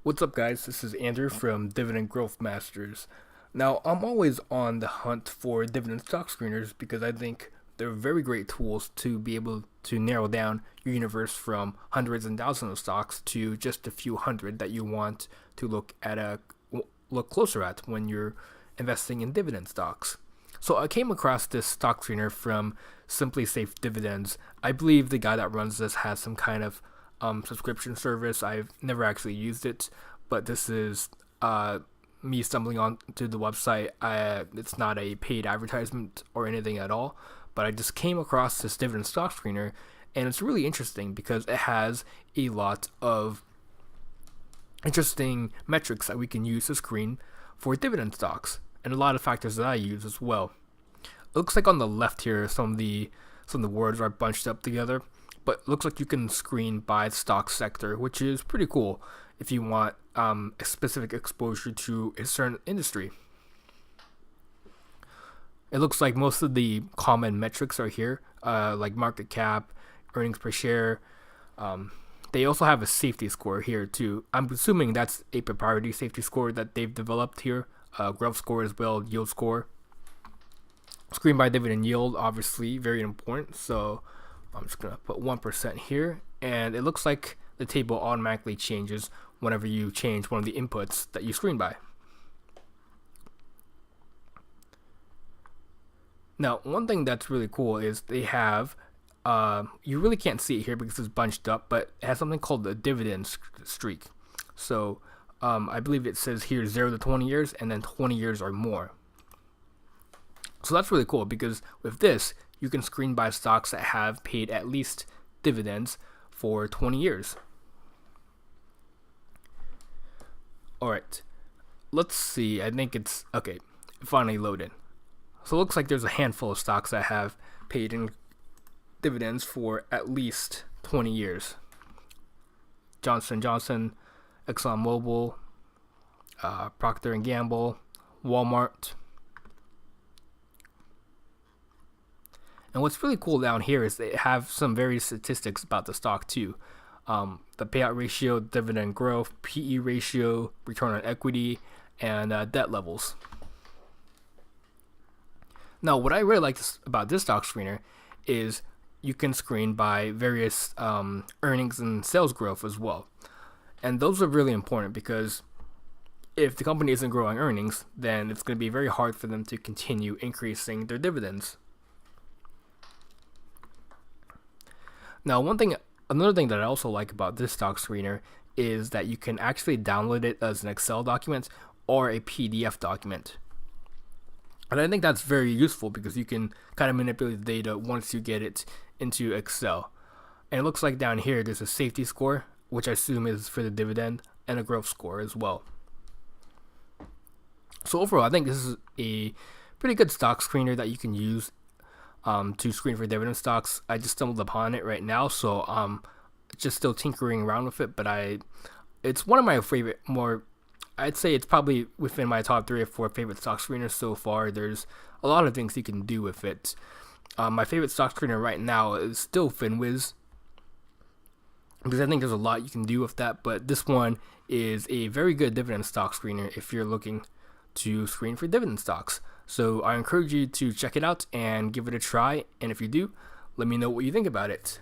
What's up, guys? This is Andrew from Dividend Growth Masters. Now, I'm always on the hunt for dividend stock screeners because I think they're very great tools to be able to narrow down your universe from hundreds and thousands of stocks to just a few hundred that you want to look closer at when you're investing in dividend stocks. So I came across this stock screener from Simply Safe Dividends. I believe the guy that runs this has some kind of subscription service. I've never actually used it, but this is me stumbling onto the website. It's not a paid advertisement or anything at all, but I just came across this dividend stock screener, and it's really interesting because it has a lot of interesting metrics that we can use to screen for dividend stocks, and a lot of factors that I use as well. It looks like on the left here, some of the words are bunched up together, but it looks like you can screen by stock sector, which is pretty cool if you want a specific exposure to a certain industry. It looks like most of the common metrics are here, like market cap, earnings per share. They also have a safety score here too. I'm assuming that's a proprietary safety score that they've developed here. Growth score as well, yield score. Screen by dividend yield, obviously very important. So I'm just gonna put 1% here, and it looks like the table automatically changes whenever you change one of the inputs that you screen by. Now, one thing that's really cool is they have, you really can't see it here because it's bunched up, but it has something called the dividend streak. So I believe it says here 0 to 20 years and then 20 years or more. So that's really cool because with this, you can screen by stocks that have paid at least dividends for 20 years. Alright, let's see. I think it's okay. It finally loaded. So it looks like there's a handful of stocks that have paid in dividends for at least 20 years. Johnson & Johnson, ExxonMobil, Procter & Gamble, Walmart. And what's really cool down here is they have some various statistics about the stock too. The payout ratio, dividend growth, PE ratio, return on equity, and debt levels. Now, what I really like about this stock screener is you can screen by various earnings and sales growth as well. And those are really important because if the company isn't growing earnings, then it's going to be very hard for them to continue increasing their dividends. Now, another thing that I also like about this stock screener is that you can actually download it as an Excel document or a PDF document. And I think that's very useful because you can kind of manipulate the data once you get it into Excel. And it looks like down here there's a safety score, which I assume is for the dividend, and a growth score as well. So overall, I think this is a pretty good stock screener that you can use to screen for dividend stocks. I just stumbled upon it right now, so just still tinkering around with it. But it's one of my favorite. I'd say it's probably within my top 3 or 4 favorite stock screeners so far. There's a lot of things you can do with it. My favorite stock screener right now is still FinWiz because I think there's a lot you can do with that. But this one is a very good dividend stock screener if you're looking to screen for dividend stocks. So I encourage you to check it out and give it a try. And if you do, let me know what you think about it.